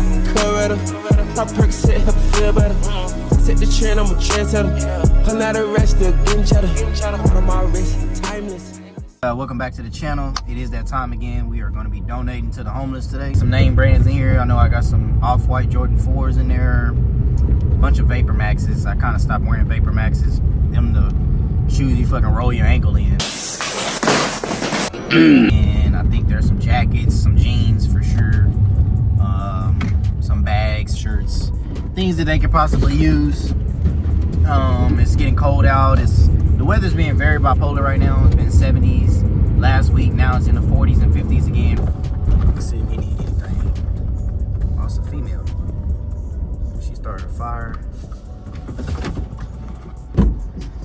got Coretta. Pop perk set, help me feel better. Set the trend, I'm a trendsetter. I'm not a rest, still getting cheddar. Out of my wrist, timeless. Welcome back to the channel. It is that time again. We are going to be donating to the homeless today. Some name brands in here. I know I got some off-white Jordan 4s in there. A bunch of Vapor Maxes. I kind of stopped wearing Vapor Maxes. Them the shoes you fucking roll your ankle in. And I think there's some jackets, some jeans for sure. Some bags, shirts, things that they could possibly use. It's getting cold out. The weather's being very bipolar right now. It's been 70s last week. Now it's in the 40s and 50s again. Let's see if we need anything. Oh, it's a female. She started a fire.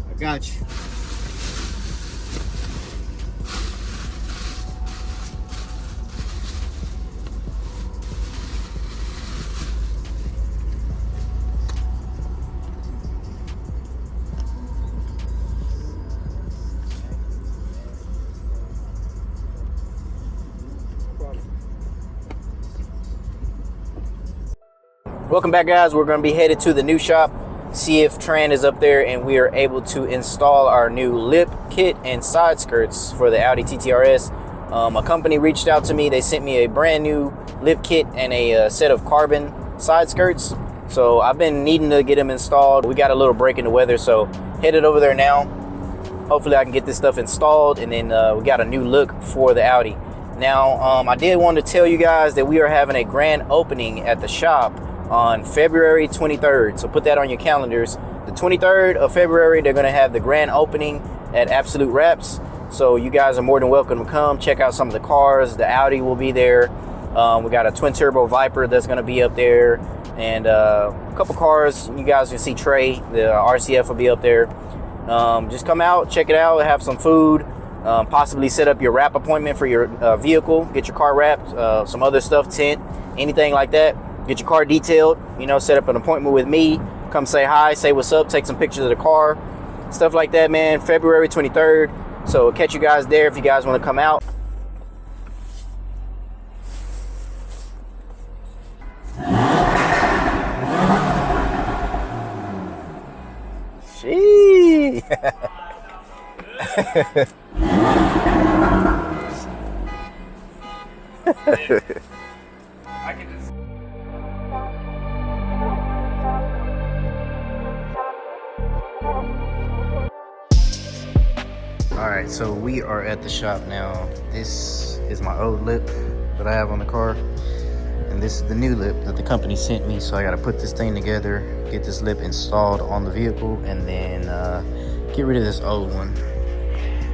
I got you. Welcome back, guys. We're going to be headed to the new shop, see if Tran is up there and we are able to install our new lip kit and side skirts for the Audi TT-RS. A company reached out to me. They sent me a brand new lip kit and a set of carbon side skirts. So I've been needing to get them installed. We got a little break in the weather, so headed over there now. Hopefully I can get this stuff installed, and then we got a new look for the Audi. Now, I did want to tell you guys that we are having a grand opening at the shop on February 23rd. So put that on your calendars. The 23rd of February, they're going to have the grand opening at Absolute Wraps. So you guys are more than welcome to come check out some of the cars. The Audi will be there. We got a twin turbo Viper that's going to be up there, and a couple cars. You guys can see Trey, the RCF, will be up there. Just come out, check it out, have some food, possibly set up your wrap appointment for your vehicle, get your car wrapped, some other stuff, tint, anything like that. Get your car detailed, you know, set up an appointment with me, come say hi, say what's up, take some pictures of the car, stuff like that, man. February 23rd. So catch you guys there if you guys want to come out. Gee. Alright, so we are at the shop now. This is my old lip that I have on the car, and this is the new lip that the company sent me. So I got to put this thing together, get this lip installed on the vehicle, and then get rid of this old one.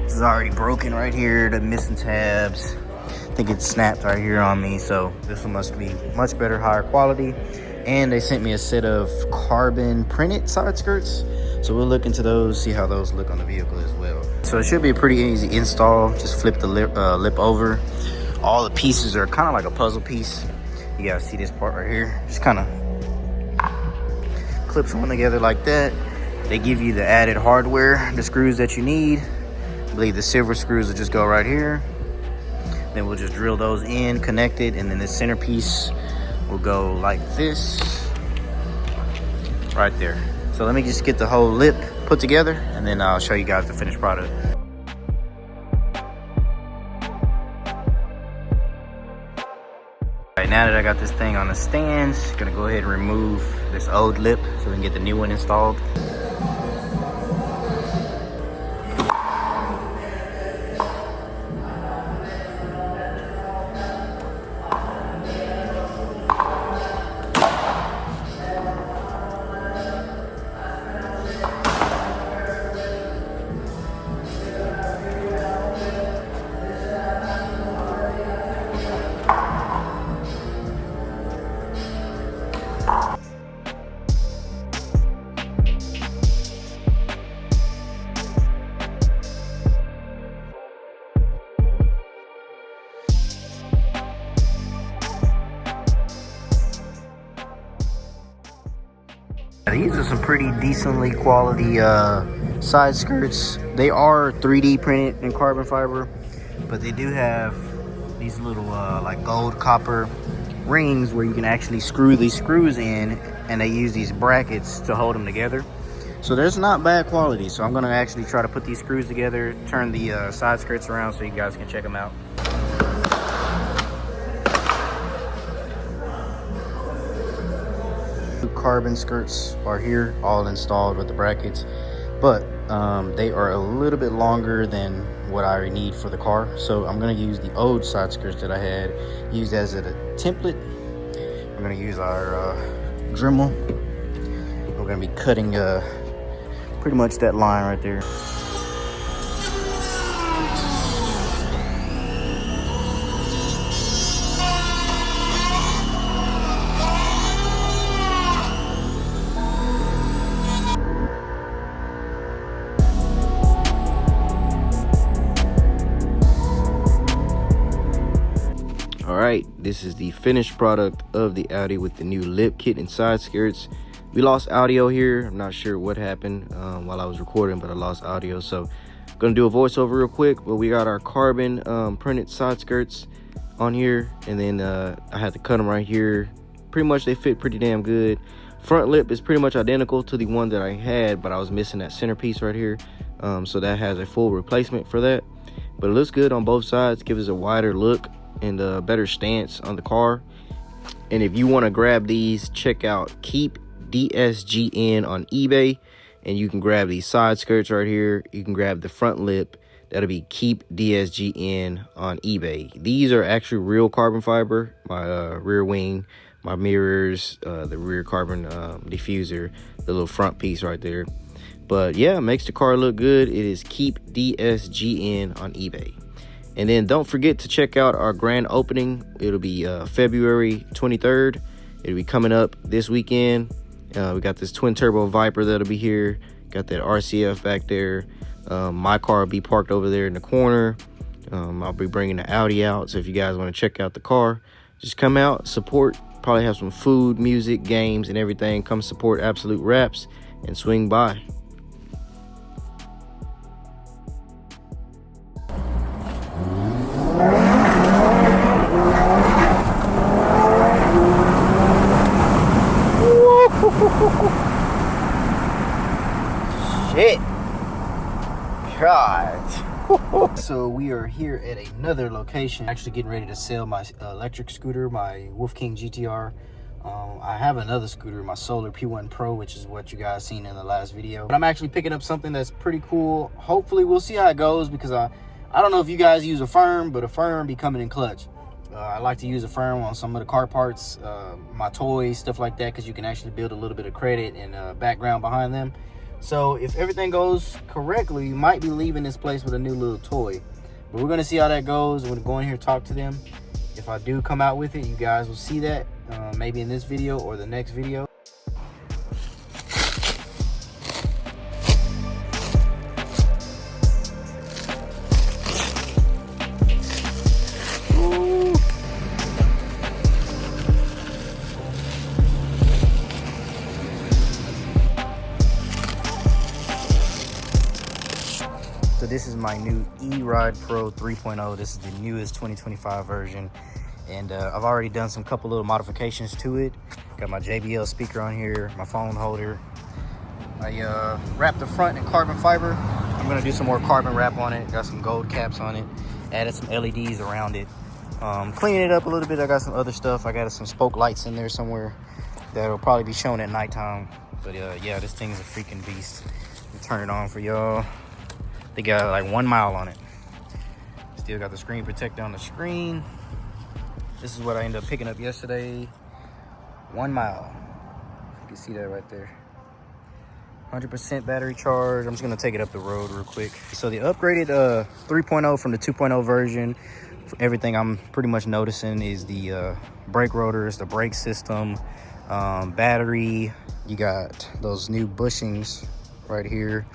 This is already broken right here, the missing tabs. I think it snapped right here on me, so this one must be much better, higher quality. And they sent me a set of carbon printed side skirts, so we'll look into those, see how those look on the vehicle as well. So it should be a pretty easy install. Just flip the lip over. All the pieces are kind of like a puzzle piece. You guys see this part right here? Just kind of clips one together like that. They give you the added hardware, the screws that you need. I believe the silver screws will just go right here. Then we'll just drill those in, connected, and then the centerpiece will go like this, right there. So let me just get the whole lip put together, and then I'll show you guys the finished product. All right, now that I got this thing on the stands, gonna go ahead and remove this old lip so we can get the new one installed. These are some pretty decently quality side skirts. They are 3D printed in carbon fiber, but they do have these little like gold copper rings where you can actually screw these screws in, and they use these brackets to hold them together. So there's not bad quality. So I'm gonna actually try to put these screws together, turn the side skirts around so you guys can check them out. Carbon skirts are here, all installed with the brackets, but they are a little bit longer than what I need for the car. So I'm going to use the old side skirts that I had used as a template. I'm going to use our Dremel. We're going to be cutting pretty much that line right there. Alright, this is the finished product of the Audi with the new lip kit and side skirts. We lost audio here. I'm not sure what happened while I was recording, but I lost audio. So I'm going to do a voiceover real quick. But we got our carbon printed side skirts on here. And then I had to cut them right here. Pretty much they fit pretty damn good. Front lip is pretty much identical to the one that I had, but I was missing that centerpiece right here. So that has a full replacement for that. But it looks good on both sides. Gives us a wider look and a better stance on the car. And if you want to grab these, check out KEEPDSGN on eBay, and you can grab these side skirts right here. You can grab the front lip. That'll be KEEPDSGN on eBay. These are actually real carbon fiber. My rear wing, my mirrors, the rear carbon diffuser, the little front piece right there. But yeah, it makes the car look good. It is KEEPDSGN on eBay. And then don't forget to check out our grand opening. It'll be February 23rd. It'll be coming up this weekend. We got this twin turbo Viper that'll be here. Got that RCF back there. My car will be parked over there in the corner. I'll be bringing the Audi out. So if you guys want to check out the car, just come out, support. Probably have some food, music, games, and everything. Come support Absolute Wraps and swing by. Shit. God. So we are here at another location, actually getting ready to sell my electric scooter, my Wolf King GTR. I have another scooter, my Solar P1 Pro, which is what you guys seen in the last video. But I'm actually picking up something that's pretty cool. Hopefully we'll see how it goes, because I don't know if you guys use a firm, but a firm be coming in clutch. I like to use a firm on some of the car parts, my toys, stuff like that, because you can actually build a little bit of credit and background behind them. So if everything goes correctly, you might be leaving this place with a new little toy. But we're going to see how that goes. I'm going to go in here and talk to them. If I do come out with it, you guys will see that maybe in this video or the next video. So this is my new E-Ride Pro 3.0. This is the newest 2025 version. And I've already done some couple little modifications to it. Got my JBL speaker on here, my phone holder. I wrapped the front in carbon fiber. I'm gonna do some more carbon wrap on it. Got some gold caps on it. Added some LEDs around it. Cleaning it up a little bit. I got some other stuff. I got some spoke lights in there somewhere that'll probably be shown at nighttime. But yeah, this thing's a freaking beast. Let me turn it on for y'all. They got like 1 mile on it. Still got the screen protector on the screen. This is what I ended up picking up yesterday. 1 mile. You can see that right there. 100% battery charge. I'm just gonna take it up the road real quick. So the upgraded 3.0 from the 2.0 version, everything I'm pretty much noticing is the brake rotors, the brake system, battery. You got those new bushings right here.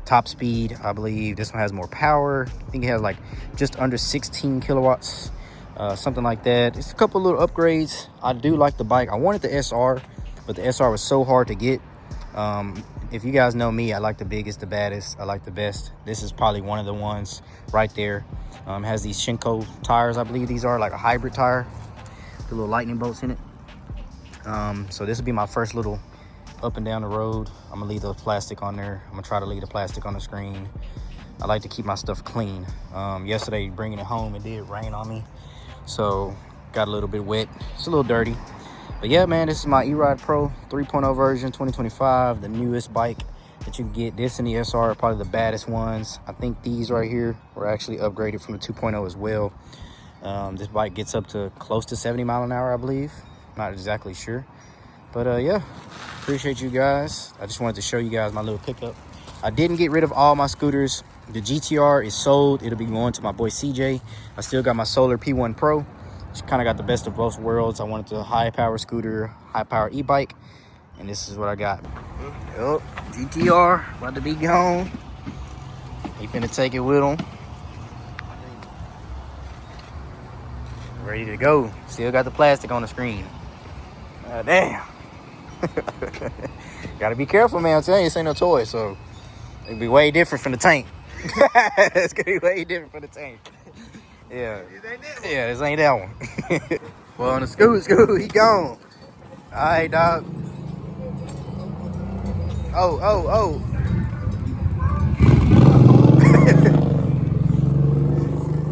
Top speed, I believe this one has more power. I think it has like just under 16 kilowatts, something like that. It's a couple little upgrades. I do like the bike. I wanted the SR, but the SR was so hard to get. If you guys know me, I like the biggest, the baddest, I like the best. This is probably one of the ones right there. Has these Shinko tires, I believe these are, like a hybrid tire. The little lightning bolts in it. So this will be my first little up and down the road. I'm gonna leave the plastic on there. I'm gonna try to leave the plastic on the screen. I like to keep my stuff clean. Yesterday, bringing it home, it did rain on me, so got a little bit wet. It's a little dirty, but yeah, man, this is my E-Ride Pro 3.0 version, 2025, the newest bike that you can get. This and the SR are probably the baddest ones. I think these right here were actually upgraded from the 2.0 as well. This bike gets up to close to 70 mile an hour, I believe. Not exactly sure, but yeah, appreciate you guys. I just wanted to show you guys my little pickup. I didn't get rid of all my scooters. The GTR is sold. It'll be going to my boy CJ. I still got my Solar P1 Pro, which kind of got the best of both worlds. I wanted the high power scooter, high power e-bike, and this is what I got. Yup, GTR about to be gone. He finna take it with him. Ready to go. Still got the plastic on the screen. Damn. Gotta be careful, man. I'm telling you, this ain't no toy, so it'll be way different from the tank. It's gonna be way different from the tank. Yeah. Yeah, this ain't that one. Well, on the scoot, he gone. Alright, dog. Oh.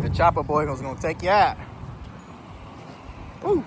The chopper boy was gonna take you out. Woo.